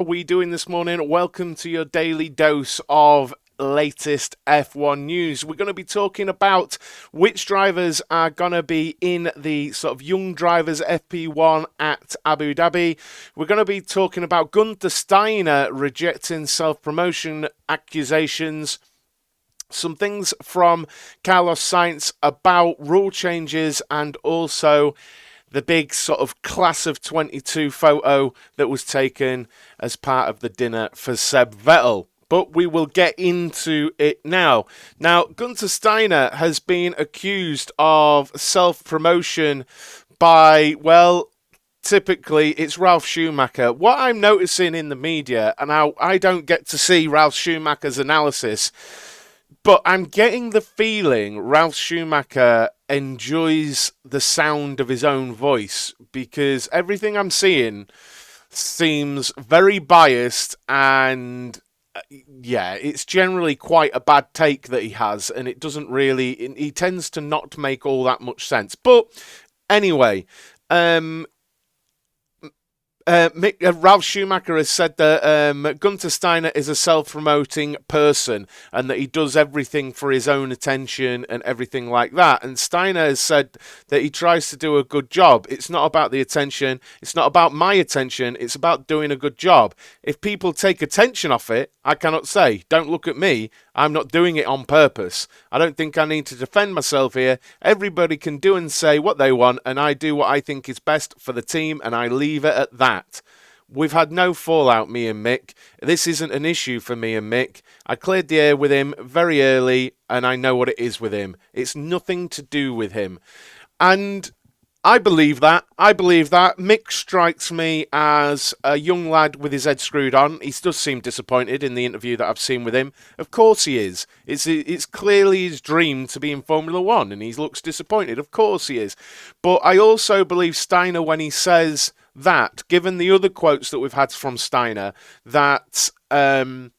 are we doing this morning? Welcome to your daily dose of latest F1 news. We're going to be talking about which drivers are going to be in the sort of young drivers FP1 at Abu Dhabi. We're going to be talking about Guenther Steiner rejecting self-promotion accusations. Some things from Carlos Sainz about rule changes, and also the big sort of class of 22 photo that was taken as part of the dinner for Seb Vettel. But we will get into it now. Now, Guenther Steiner has been accused of self-promotion by, well, typically it's Ralf Schumacher. What I'm noticing in the media, and I don't get to see Ralf Schumacher's analysis, but I'm getting the feeling Ralf Schumacher enjoys the sound of his own voice, because everything I'm seeing seems very biased, and yeah, it's generally quite a bad take that he has, and it doesn't really, he tends to not make all that much sense. But anyway, Ralf Schumacher has said that Guenther Steiner is a self-promoting person and that he does everything for his own attention and everything like that. And Steiner has said that he tries to do a good job. It's not about the attention. It's not about my attention. It's about doing a good job. If people take attention off it, I cannot say, don't look at me. I'm not doing it on purpose. I don't think I need to defend myself here. Everybody can do and say what they want, and I do what I think is best for the team, and I leave it at that. We've had no fallout, me and Mick. This isn't an issue for me and Mick. I cleared the air with him very early, and I know what it is with him. It's nothing to do with him. And I believe that. Mick strikes me as a young lad with his head screwed on. He does seem disappointed in the interview that I've seen with him. Of course he is. It's clearly his dream to be in Formula One, and he looks disappointed. Of course he is. But I also believe Steiner when he says that, given the other quotes that we've had from Steiner, that about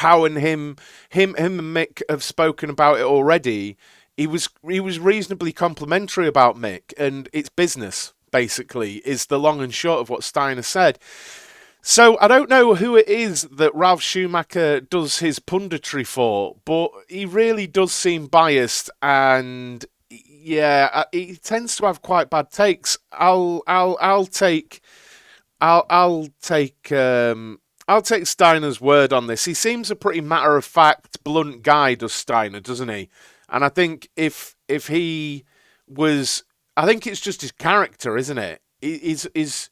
how him and Mick have spoken about it already. He was reasonably complimentary about Mick, and it's business, basically, is the long and short of what Steiner said. So I don't know who it is that Ralf Schumacher does his punditry for, but he really does seem biased, and yeah, he tends to have quite bad takes. I'll take Steiner's word on this. He seems a pretty matter-of-fact, blunt guy, does Steiner, doesn't he? And I think if he was, I think it's just his character, isn't it? Is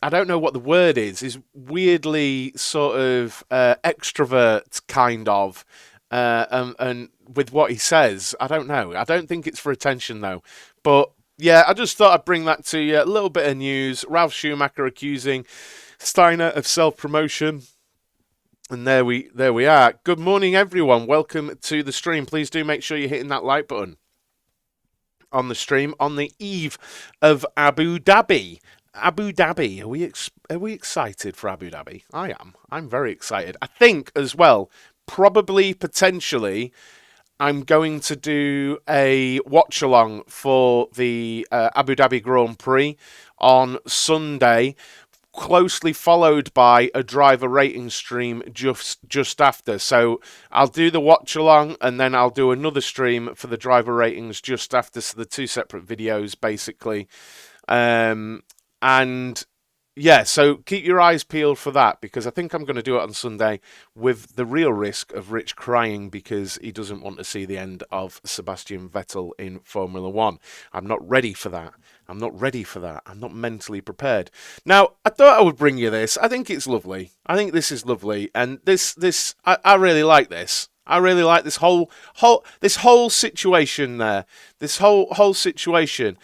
I don't know what the word is. Is weirdly sort of extrovert kind of, and with what he says, I don't know. I don't think it's for attention though. But yeah, I just thought I'd bring that to you. A little bit of news. Ralf Schumacher accusing Steiner of self-promotion. And there we are. Good morning, everyone. Welcome to the stream. Please do make sure you're hitting that like button on the stream on the eve of Abu Dhabi. Abu Dhabi. Are we excited for Abu Dhabi? I am. I'm very excited. I think as well, probably potentially, I'm going to do a watch along for the Abu Dhabi Grand Prix on Sunday, closely followed by a driver rating stream just after. So I'll do the watch along, and then I'll do another stream for the driver ratings just after. So the two separate videos, basically. And yeah, so keep your eyes peeled for that, because I think I'm going to do it on Sunday, with the real risk of Rich crying because he doesn't want to see the end of Sebastian Vettel in Formula One. I'm not ready for that. I'm not mentally prepared. Now, I thought I would bring you this. I think it's lovely. I think this is lovely, and I really like this. I really like this whole situation there. This whole situation.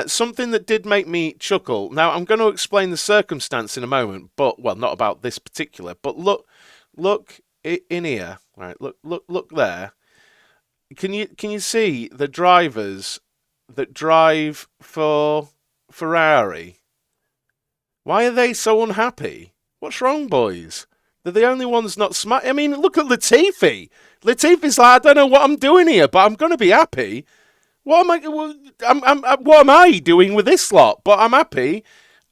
Something that did make me chuckle. Now, I'm going to explain the circumstance in a moment, but well, not about this particular. But look in here. Right, look there. Can you see the drivers that drive for Ferrari? Why are they so unhappy? What's wrong, boys? They're the only ones not smart. I mean, look at Latifi. Latifi's like, I don't know what I'm doing here, but I'm going to be happy. What am I doing with this lot? But I'm happy.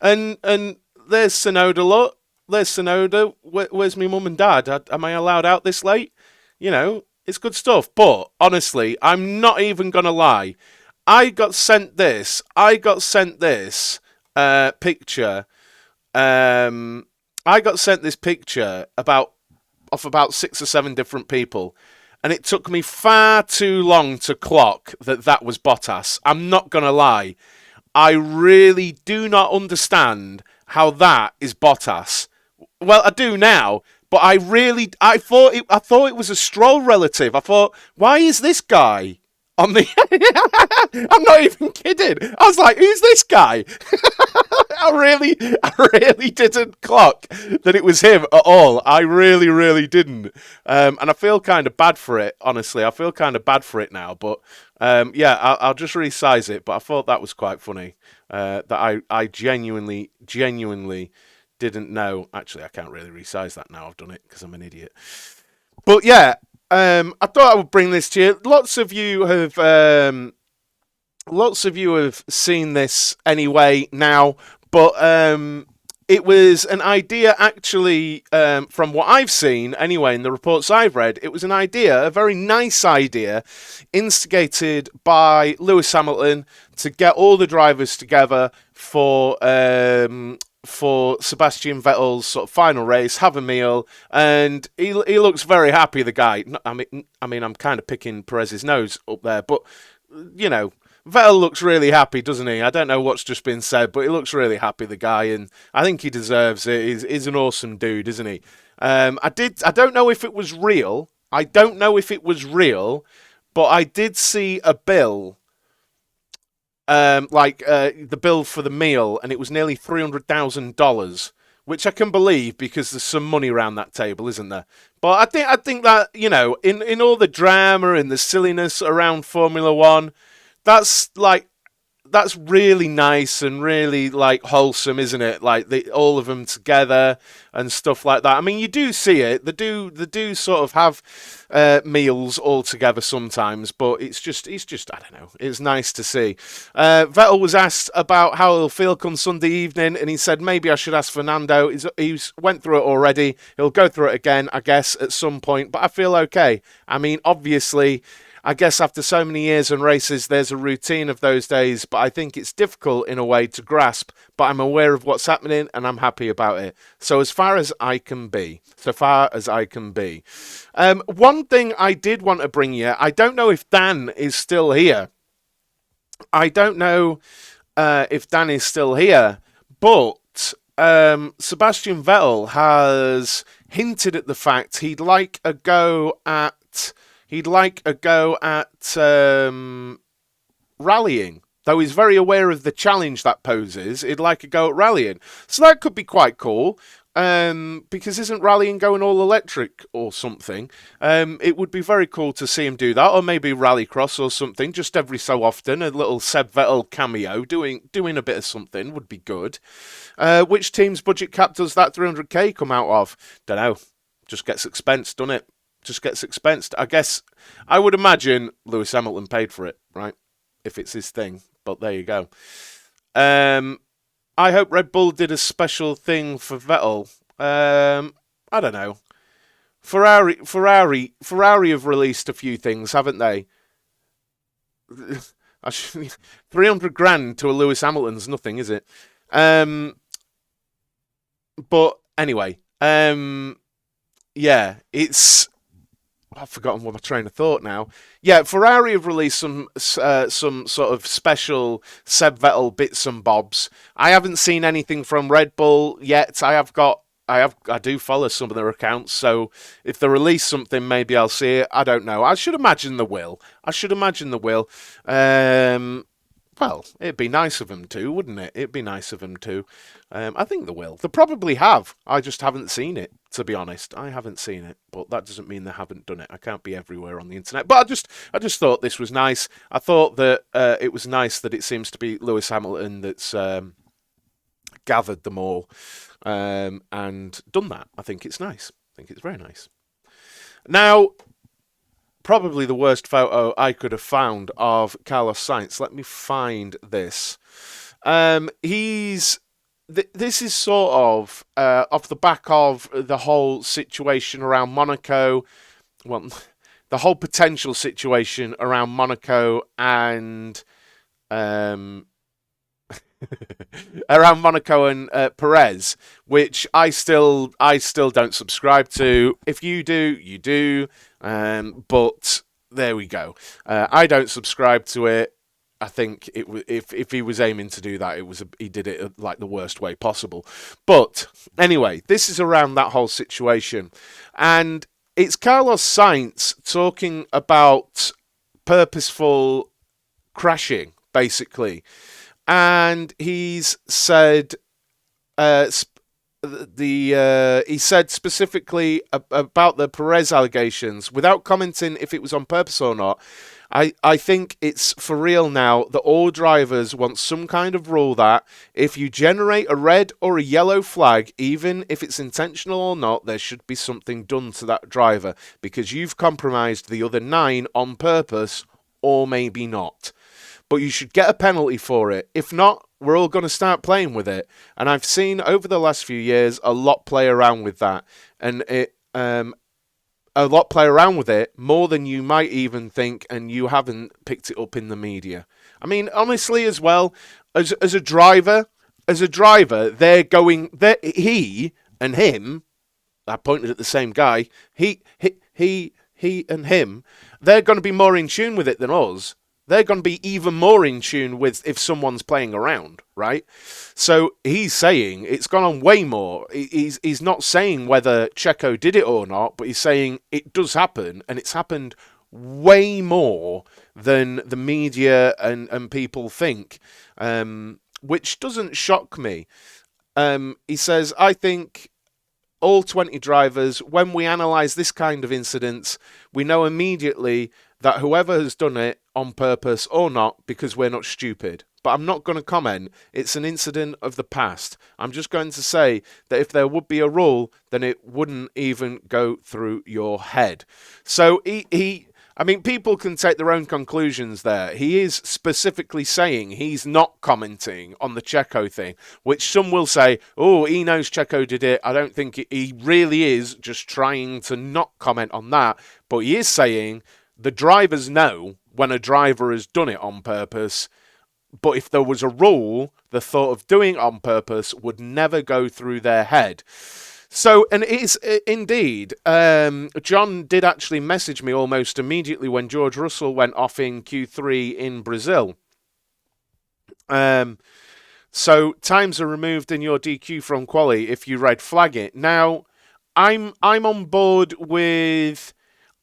And there's Sonoda, look. there's Sonoda. Where's my mum and dad? Am I allowed out this late? You know, it's good stuff. But honestly, I'm not even gonna lie. I got sent this. Picture. I got sent this picture of about 6 or 7 different people, and it took me far too long to clock that was Bottas. I'm not gonna lie. I really do not understand how that is Bottas. Well, I do now, but I thought it was a Stroll relative. I thought, why is this guy on the? I'm not even kidding. I was like, who's this guy? I really didn't clock that it was him at all. I really didn't. And I feel kind of bad for it, honestly. I feel kind of bad for it now. But yeah, I'll just resize it. But I thought that was quite funny. That I genuinely didn't know. Actually, I can't really resize that now. I've done it because I'm an idiot. But yeah, I thought I would bring this to you. Lots of you have seen this anyway now. But it was an idea, actually, from what I've seen, anyway, in the reports I've read, it was a very nice idea, instigated by Lewis Hamilton to get all the drivers together for Sebastian Vettel's sort of final race, have a meal, and he looks very happy, the guy. I mean, I'm kind of picking Perez's nose up there, but, you know, Vettel looks really happy, doesn't he? I don't know what's just been said, but he looks really happy, the guy, and I think he deserves it. He's an awesome dude, isn't he? I don't know if it was real. But I did see a bill, the bill for the meal, and it was nearly $300,000, which I can believe because there's some money around that table, isn't there? But I think that, you know, in all the drama and the silliness around Formula One, that's really nice and really like wholesome, isn't it? Like all of them together and stuff like that. I mean, you do see it. They do sort of have meals all together sometimes, but it's just I don't know. It's nice to see. Vettel was asked about how he'll feel come Sunday evening, and he said maybe I should ask Fernando. He's went through it already. He'll go through it again, I guess, at some point. But I feel okay. I mean, obviously, I guess after so many years and races, there's a routine of those days, but I think it's difficult in a way to grasp, but I'm aware of what's happening and I'm happy about it. So as far as I can be. One thing I did want to bring you, I don't know if Dan is still here. But Sebastian Vettel has hinted at the fact he'd like a go at rallying. Though he's very aware of the challenge that poses, he'd like a go at rallying. So that could be quite cool. Because isn't rallying going all electric or something? It would be very cool to see him do that, or maybe rallycross or something, just every so often. A little Seb Vettel cameo, doing a bit of something would be good. Which team's budget cap does that 300k come out of? Don't know. Just gets expensed, doesn't it? Just gets expensed. I guess I would imagine Lewis Hamilton paid for it, right? If it's his thing. But there you go. I hope Red Bull did a special thing for Vettel. I don't know. Ferrari have released a few things, haven't they? 300 grand to a Lewis Hamilton's nothing, is it? But anyway, yeah, it's. I've forgotten what my train of thought now. Yeah, Ferrari have released some sort of special Seb Vettel bits and bobs. I haven't seen anything from Red Bull yet. I do follow some of their accounts, so if they release something, maybe I'll see it. I don't know. I should imagine they will. Well, it'd be nice of them to, wouldn't it? It'd be nice of them to. I think they will. They probably have. I just haven't seen it, to be honest. I haven't seen it, but that doesn't mean they haven't done it. I can't be everywhere on the internet. But I just thought this was nice. I thought that it was nice that it seems to be Lewis Hamilton that's gathered them all and done that. I think it's nice. I think it's very nice. Now, probably the worst photo I could have found of Carlos Sainz. Let me find this. He's this is sort of off the back of the whole situation around Monaco. Well, the whole potential situation around Monaco and um, around Monaco and Perez, which I still don't subscribe to. If you do, you do. But there we go. I don't subscribe to it. I think if he was aiming to do that, he did it like the worst way possible. But anyway, this is around that whole situation, and it's Carlos Sainz talking about purposeful crashing, basically, and he's said he said specifically about the Perez allegations, without commenting if it was on purpose or not. I think it's for real now that all drivers want some kind of rule that if you generate a red or a yellow flag, even if it's intentional or not, there should be something done to that driver because you've compromised the other 9 on purpose, or maybe not. But you should get a penalty for it. If not, we're all going to start playing with it. And I've seen over the last few years a lot play around with that. And a lot play around with it more than you might even think, and you haven't picked it up in the media. I mean, honestly, as well, as a driver, he and him, I pointed at the same guy, he and him, they're going to be more in tune with it than us. They're going to be even more in tune with if someone's playing around, right? So he's saying it's gone on way more. He's not saying whether Checo did it or not, but he's saying it does happen, and it's happened way more than the media and people think, which doesn't shock me. He says, I think all 20 drivers, when we analyse this kind of incidents, we know immediately that whoever has done it on purpose or not, because we're not stupid. But I'm not going to comment. It's an incident of the past. I'm just going to say that if there would be a rule, then it wouldn't even go through your head. So I mean, people can take their own conclusions there. He is specifically saying he's not commenting on the Checo thing, which some will say, oh, he knows Checo did it. I don't think he really is just trying to not comment on that. But he is saying the drivers know when a driver has done it on purpose. But if there was a rule, the thought of doing it on purpose would never go through their head. So, and it is indeed, John did actually message me almost immediately when George Russell went off in Q3 in Brazil. So times are removed in your DQ from quali if you red flag it. Now, I'm on board with,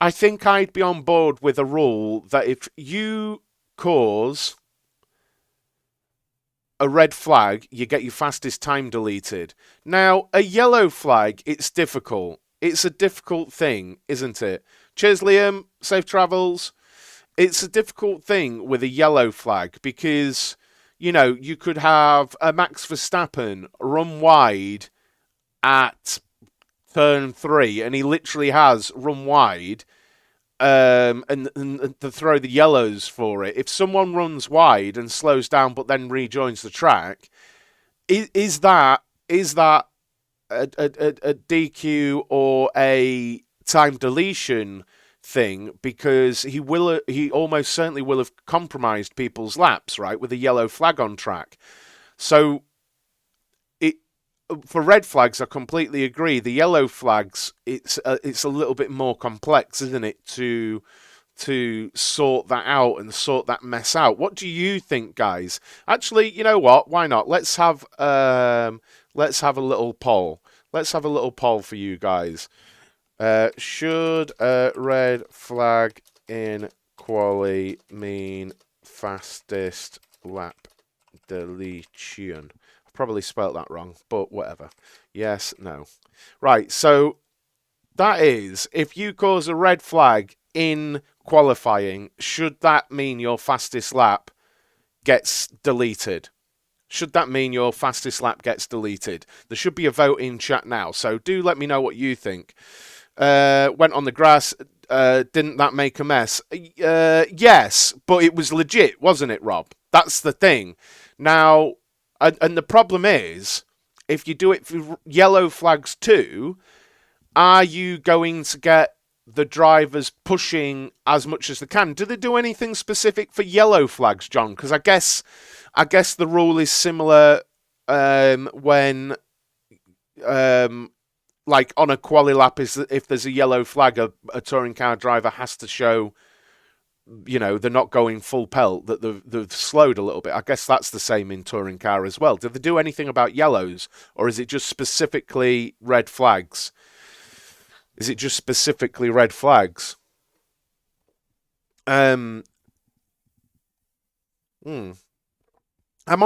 I think I'd be on board with a rule that if you cause a red flag, you get your fastest time deleted. Now, a yellow flag, it's difficult. It's a difficult thing, isn't it? Cheers, Liam. Safe travels. It's a difficult thing with a yellow flag because, you know, you could have a Max Verstappen run wide at turn 3, and he literally has run wide, and to throw the yellows for it. If someone runs wide and slows down but then rejoins the track, is that a DQ or a time deletion thing? Because he almost certainly will have compromised people's laps, right, with a yellow flag on track. So for red flags, I completely agree. The yellow flags, it's a little bit more complex, isn't it, to sort that out and sort that mess out. What do you think, guys? Actually, you know what? Why not? Let's have a little poll. Let's have a little poll for you guys. Should a red flag in quali mean fastest lap deletion? Probably spelt that wrong, but whatever. Yes, no. Right, so that is, if you cause a red flag in qualifying, should that mean your fastest lap gets deleted? Should that mean your fastest lap gets deleted? There should be a vote in chat now, so do let me know what you think. Went on the grass, didn't that make a mess? Yes, but it was legit, wasn't it, Rob? That's the thing. Now, and the problem is, if you do it for yellow flags too, are you going to get the drivers pushing as much as they can? Do they do anything specific for yellow flags, John? Because I guess the rule is similar when like on a quali lap, is that if there's a yellow flag, a touring car driver has to show, they're not going full pelt, that they've slowed a little bit. I guess that's the same in touring car as well. Do they do anything about yellows, or is it just specifically red flags? Is it just specifically red flags? I'm on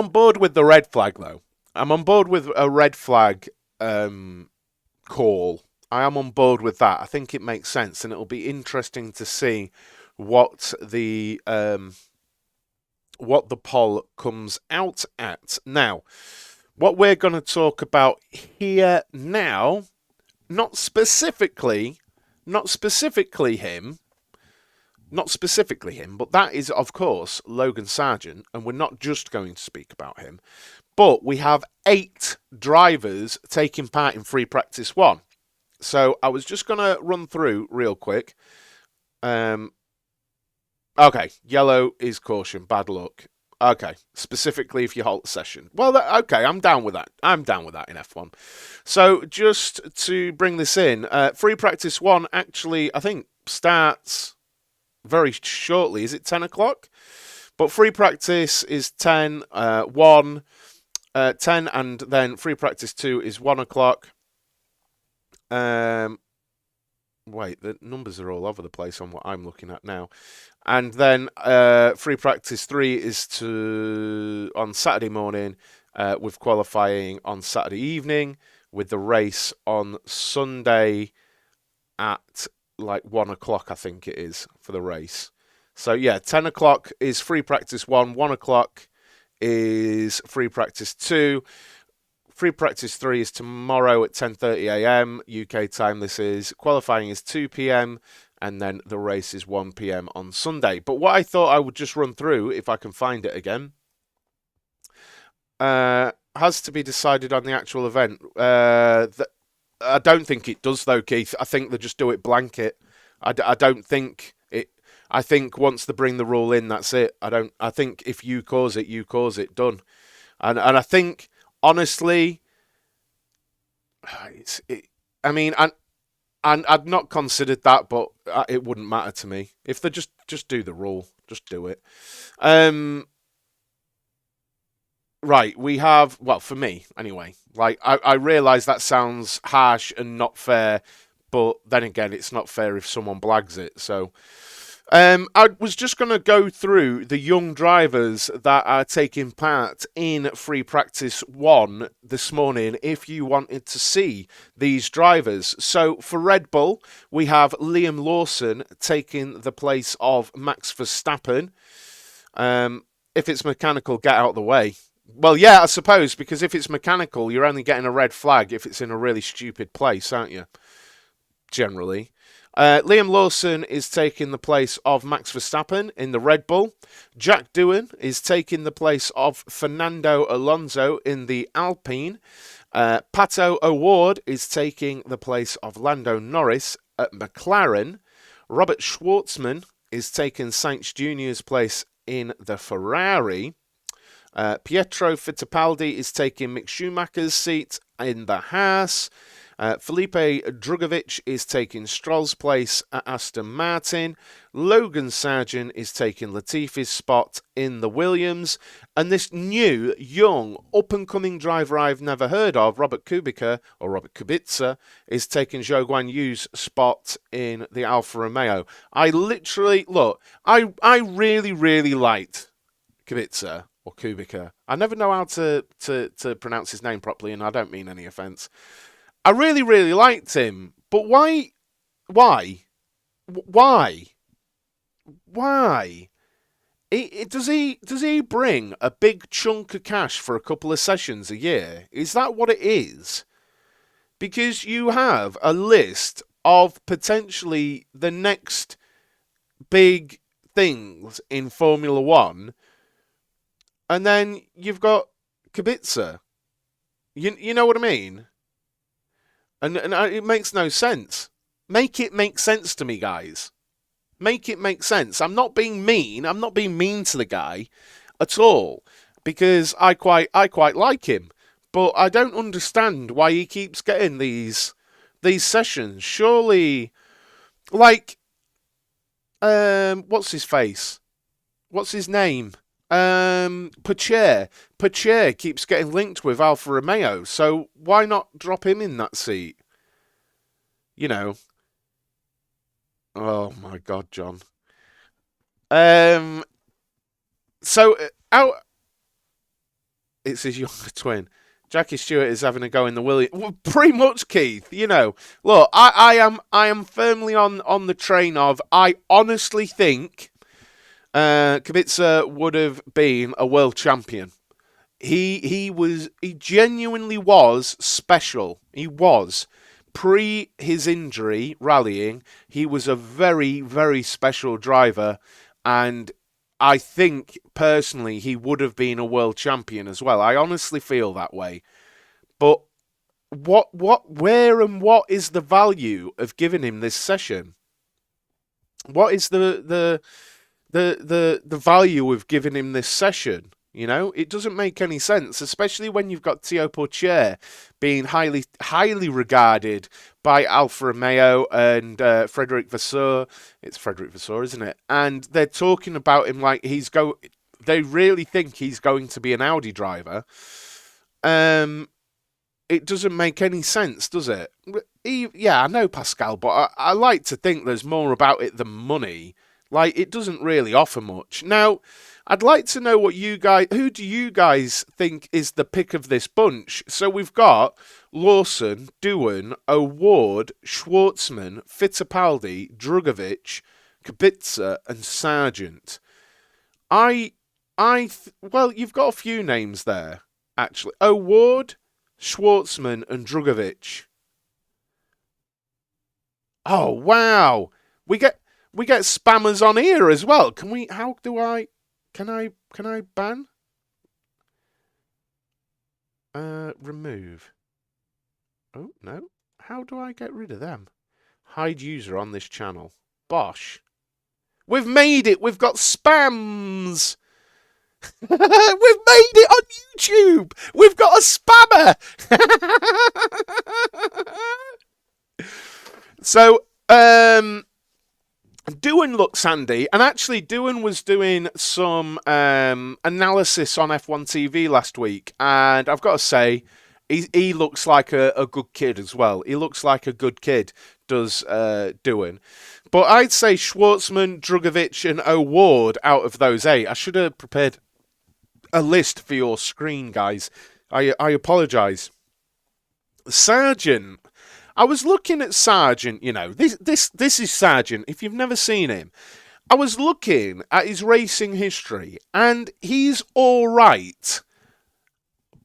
board with the red flag, though. I'm on board with a red flag call. I am on board with that. I think it makes sense, and it'll be interesting to see what the poll comes out at. Now, what we're going to talk about here now, not specifically him, but that is, of course, Logan Sargent, and we're not just going to speak about him, but we have 8 drivers taking part in free practice 1. So I was just going to run through real quick. Okay, yellow is caution, bad luck. Okay, specifically if you halt the session. Well, okay, I'm down with that. I'm down with that in F1. So just to bring this in, free practice 1 actually, I think, starts very shortly. Is it 10 o'clock? But free practice is 10, 1, 10, and then free practice 2 is 1 o'clock. Wait, the numbers are all over the place on what I'm looking at now. And then free practice 3 is on Saturday morning, with qualifying on Saturday evening, with the race on Sunday at like 1 o'clock, I think it is, for the race. So yeah, 10 o'clock is free practice 1, 1 o'clock is free practice 2. Free practice 3 is tomorrow at 10:30 a.m. UK time. This is qualifying is 2 p.m. and then the race is 1 p.m. on Sunday. But what I thought I would just run through, if I can find it again, has to be decided on the actual event. I don't think it does, though, Keith. I think they just do it blanket. I don't think it. I think once they bring the rule in, that's it. I think if you cause it, you cause it. Done. And I think, honestly, I mean, and I'd not considered that, but it wouldn't matter to me. If they just do the rule, just do it. Right, we have, well, for me, anyway, like, I realise that sounds harsh and not fair, but then again, it's not fair if someone blags it, so... I was just going to go through the young drivers that are taking part in free practice 1 this morning if you wanted to see these drivers. So for Red Bull, we have Liam Lawson taking the place of Max Verstappen. If it's mechanical, get out of the way. Well, yeah, I suppose, because if it's mechanical, you're only getting a red flag if it's in a really stupid place, aren't you? Generally. Liam Lawson is taking the place of Max Verstappen in the Red Bull. Jack Doohan is taking the place of Fernando Alonso in the Alpine. Pato O'Ward is taking the place of Lando Norris at McLaren. Robert Schwartzman is taking Sainz Jr.'s place in the Ferrari. Pietro Fittipaldi is taking Mick Schumacher's seat in the Haas. Felipe Drugovich is taking Stroll's place at Aston Martin. Logan Sargent is taking Latifi's spot in the Williams. And this new, young, up-and-coming driver I've never heard of, Robert Kubica, or Robert Kubica, is taking Zhou Guanyu's spot in the Alfa Romeo. I literally, look, I really, really liked Kubica, or Kubica. I never know how to pronounce his name properly, and I don't mean any offence. I really, really liked him, but why? Does he bring a big chunk of cash for a couple of sessions a year? Is that what it is? Because you have a list of potentially the next big things in Formula One, and then you've got Kubica. You know what I mean? And it makes no sense. Make it make sense to me, guys. Make it make sense. I'm not being mean. I'm not being mean to the guy at all because I quite like him, but I don't understand why he keeps getting these sessions. Surely, like, what's his face? What's his name? Pacher. Pacher keeps getting linked with Alfa Romeo, so why not drop him in that seat? You know. Oh my God, John. Um. So out. It's his younger twin. Jackie Stewart is having a go in the Williams. Well, pretty much, Keith. You know, look, I am firmly on the train of. I honestly think Kubica would have been a world champion. He genuinely was special. He was pre his injury rallying. He was a very very special driver, and I think personally he would have been a world champion as well. I honestly feel that way. But where and what is the value of giving him this session? What is the value of giving him this session? You know, it doesn't make any sense, especially when you've got Théo Pourchaire being highly regarded by Alfa Romeo and Frederic Vasseur. It's Frederic Vasseur, isn't it? And they're talking about him like They really think he's going to be an Audi driver. It doesn't make any sense, does it? Yeah, I know Pascal, but I like to think there's more about it than money. Like, it doesn't really offer much. Now, I'd like to know who do you guys think is the pick of this bunch? So we've got Lawson, Doohan, O'Ward, Schwartzman, Fittipaldi, Drugovich, Kubica, and Sargent. Well, you've got a few names there, actually. O'Ward, Schwartzman, and Drugovich. Oh wow, we get spammers on here as well. Can we? How do I? Can I ban? Remove. Oh no. How do I get rid of them? Hide user on this channel. Bosh. We've made it. We've got spams. We've made it on YouTube. We've got a spammer. So, Doohan looks handy, and actually Doohan was doing some analysis on F1 TV last week, and I've got to say, he looks like a good kid as well. He looks like a good kid, does Doohan. But I'd say Schwartzman, Drugovich, and O'Ward out of those 8. I should have prepared a list for your screen, guys. I apologise. Sargent. I was looking at Sargent, you know, this is Sargent, if you've never seen him. I was looking at his racing history, and he's alright.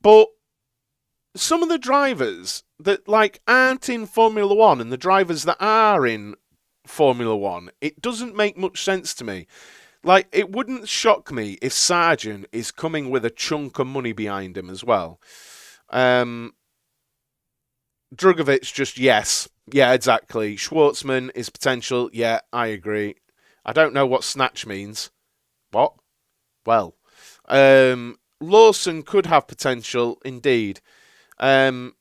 But some of the drivers that, like, aren't in Formula 1 and the drivers that are in Formula 1, it doesn't make much sense to me. Like, it wouldn't shock me if Sargent is coming with a chunk of money behind him as well. Drugovich, just yes. Yeah, exactly. Schwartzman is potential. Yeah, I agree. I don't know what snatch means. What? Well, Lawson could have potential, indeed. Fittipaldi,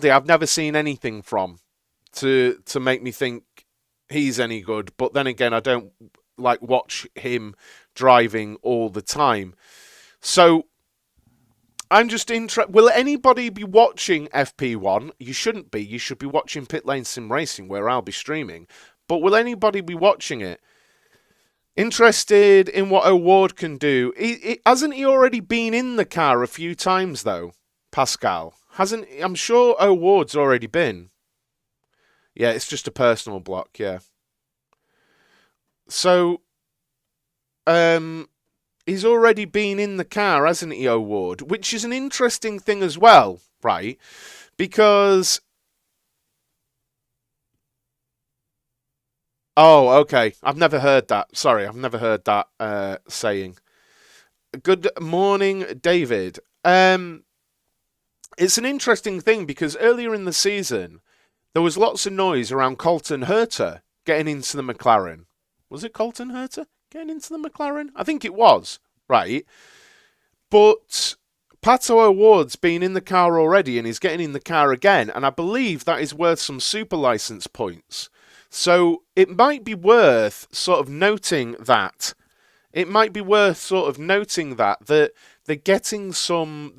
I've never seen anything from to make me think he's any good. But then again, I don't like watch him driving all the time. So I'm just interested. Will anybody be watching FP1? You shouldn't be. You should be watching Pit Lane Sim Racing, where I'll be streaming. But will anybody be watching it? Interested in what O'Ward can do? Hasn't he already been in the car a few times, though, Pascal? Hasn't? I'm sure O'Ward's already been. Yeah, it's just a personal block, yeah. So, he's already been in the car, hasn't he, O'Ward? Which is an interesting thing as well, right? Because... Oh, okay. I've never heard that. Sorry, I've never heard that saying. Good morning, David. It's an interesting thing because earlier in the season, there was lots of noise around Colton Herta getting into the McLaren. Was it Colton Herta getting into the McLaren? I think it was, right? But Pato O'Ward's been in the car already and he's getting in the car again, and I believe that is worth some super license points. So it might be worth sort of noting that. It might be worth sort of noting that they're getting some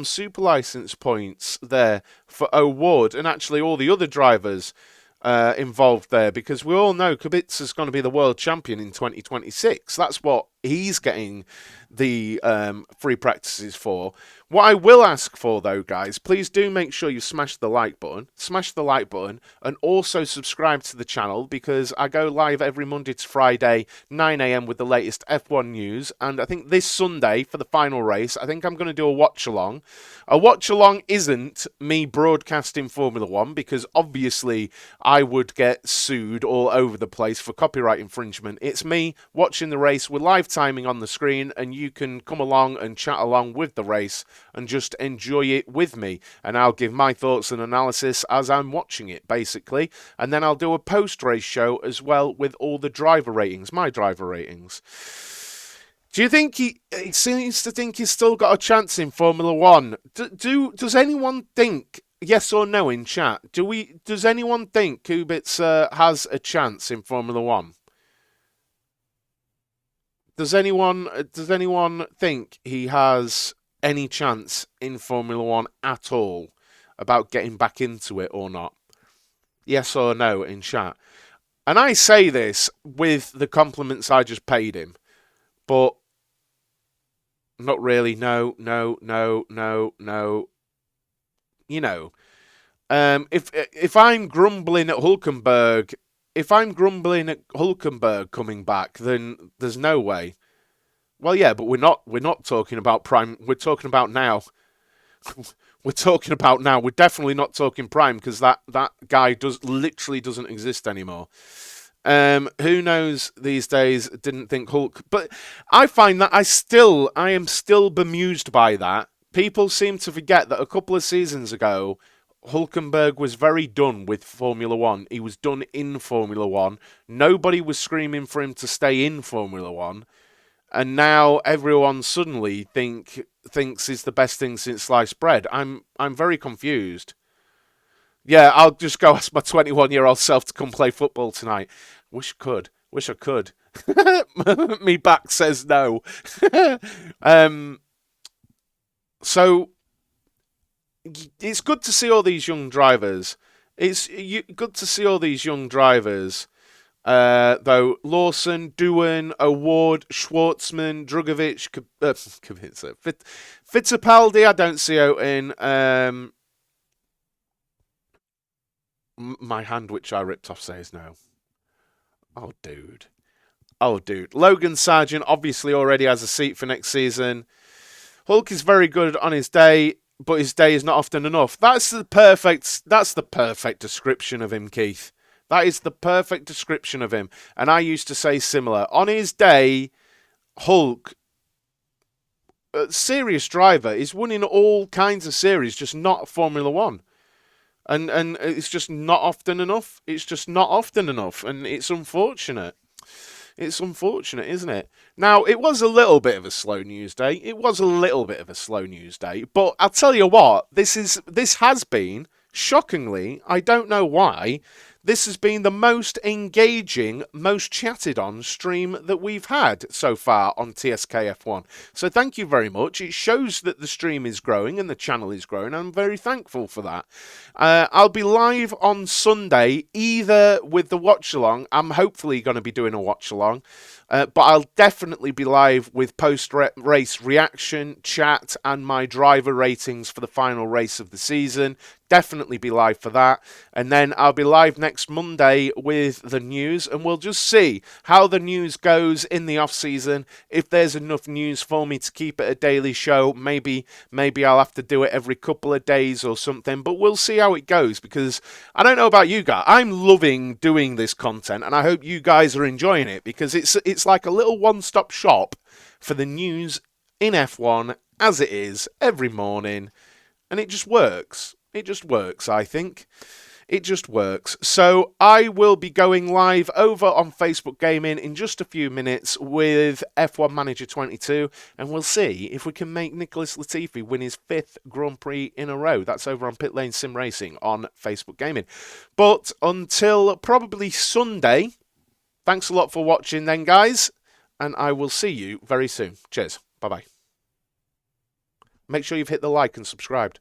super license points there for O'Ward and actually all the other drivers involved there, because we all know Kubica's going to be the world champion in 2026. That's what he's getting the free practices for. What I will ask for, though, guys, please do make sure you smash the like button, and also subscribe to the channel, because I go live every Monday to Friday, 9 a.m. with the latest F1 news, and I think this Sunday, for the final race, I think I'm going to do a watch-along. A watch-along isn't me broadcasting Formula 1, because obviously I would get sued all over the place for copyright infringement. It's me watching the race with live timing on the screen, and you can come along and chat along with the race and just enjoy it with me, and I'll give my thoughts and analysis as I'm watching it, basically, and then I'll do a post-race show as well with all the driver ratings, my driver ratings. Do you think he seems to think he's still got a chance in Formula 1? Does anyone think, yes or no in chat, does anyone think Kubica has a chance in Formula 1? Does anyone think he has any chance in Formula 1 at all about getting back into it or not? Yes or no in chat. And I say this with the compliments I just paid him, but not really. No. You know, if I'm grumbling at Hulkenberg, coming back, then there's no way. Well, yeah, but we're not talking about prime. We're talking about now. We're talking about now. We're definitely not talking prime, because that guy literally doesn't exist anymore. Who knows these days? Didn't think Hulk, but I find that I am still bemused by that. People seem to forget that a couple of seasons ago, Hulkenberg was very done with Formula 1. He was done in Formula 1. Nobody was screaming for him to stay in Formula 1. And now everyone suddenly thinks he's the best thing since sliced bread. I'm very confused. Yeah, I'll just go ask my 21-year-old self to come play football tonight. Wish I could. Me back says no. So it's good to see all these young drivers. It's good to see all these young drivers. Though Lawson, Doohan, O'Ward, Schwartzman, Drugovic, Kubica, Fittipaldi, I don't see out in. My hand, which I ripped off, says no. Oh, dude. Logan Sargent obviously already has a seat for next season. Hulk is very good on his day, but his day is not often enough. That's the perfect description of him, Keith. That is the perfect description of him. And I used to say similar. On his day, Hulk, serious driver, is winning all kinds of series, just not Formula 1. And it's just not often enough. It's just not often enough. And it's unfortunate. It's unfortunate, isn't it? Now, it was a little bit of a slow news day. But I'll tell you what, this has been, shockingly, I don't know why, this has been the most engaging, most chatted on stream that we've had so far on TSKF1. So thank you very much. It shows that the stream is growing and the channel is growing. I'm very thankful for that. I'll be live on Sunday, either with the watch-along. I'm hopefully going to be doing a watch-along. But I'll definitely be live with post-race reaction, chat, and my driver ratings for the final race of the season. Definitely be live for that. And then I'll be live next Monday with the news, and we'll just see how the news goes in the off-season. If there's enough news for me to keep it a daily show, maybe I'll have to do it every couple of days or something, but we'll see how it goes, because I don't know about you guys. I'm loving doing this content, and I hope you guys are enjoying it, because it's like a little one-stop shop for the news in F1 as it is every morning. And it just works. It just works, I think. It just works. So I will be going live over on Facebook Gaming in just a few minutes with F1 Manager 22, and we'll see if we can make Nicholas Latifi win his 5th Grand Prix in a row. That's over on Pit Lane Sim Racing on Facebook Gaming. But until probably Sunday, thanks a lot for watching then, guys, and I will see you very soon. Cheers. Bye-bye. Make sure you've hit the like and subscribed.